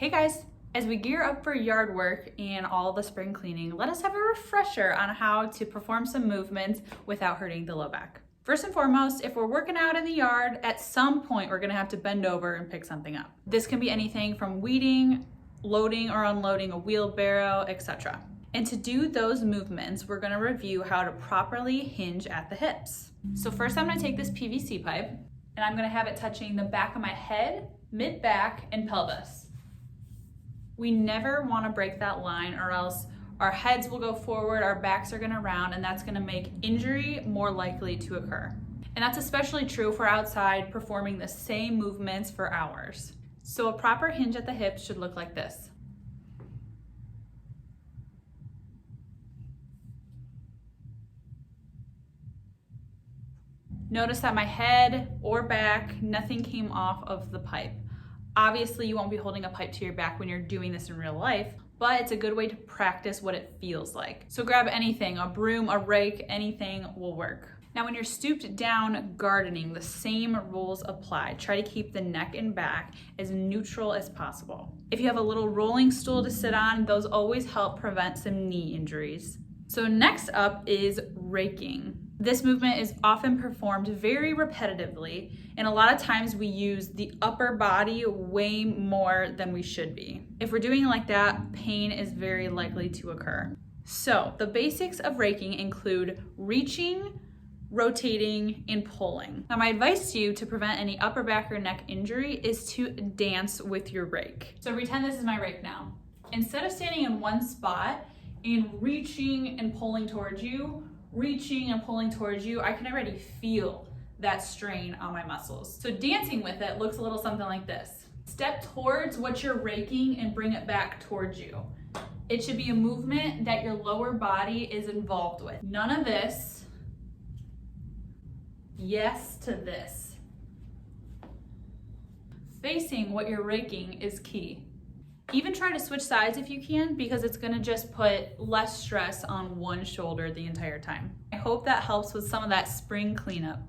Hey guys, as we gear up for yard work and all the spring cleaning, let us have a refresher on how to perform some movements without hurting the low back. First and foremost, if we're working out in the yard, at some point we're gonna have to bend over and pick something up. This can be anything from weeding, loading or unloading a wheelbarrow, etc. And to do those movements, we're gonna review how to properly hinge at the hips. So first I'm gonna take this PVC pipe and I'm gonna have it touching the back of my head, mid-back, and pelvis. We never wanna break that line or else our heads will go forward, our backs are gonna round, and that's gonna make injury more likely to occur. And that's especially true if we're outside performing the same movements for hours. So a proper hinge at the hips should look like this. Notice that my head or back, nothing came off of the pipe. Obviously, you won't be holding a pipe to your back when you're doing this in real life, but it's a good way to practice what it feels like. So grab anything, a broom, a rake, anything will work. Now, when you're stooped down gardening, the same rules apply. Try to keep the neck and back as neutral as possible. If you have a little rolling stool to sit on, those always help prevent some knee injuries. So next up is raking. This movement is often performed very repetitively, and a lot of times we use the upper body way more than we should be. If we're doing it like that, pain is very likely to occur. So the basics of raking include reaching, rotating, and pulling. Now my advice to you to prevent any upper back or neck injury is to dance with your rake. So pretend this is my rake now. Instead of standing in one spot and reaching and pulling towards you, I can already feel that strain on my muscles. So dancing with it looks a little something like this. Step towards what you're raking and bring it back towards you. It should be a movement that your lower body is involved with. None of this. Yes to this. Facing what you're raking is key. Even try to switch sides if you can, because it's gonna just put less stress on one shoulder the entire time. I hope that helps with some of that spring cleanup.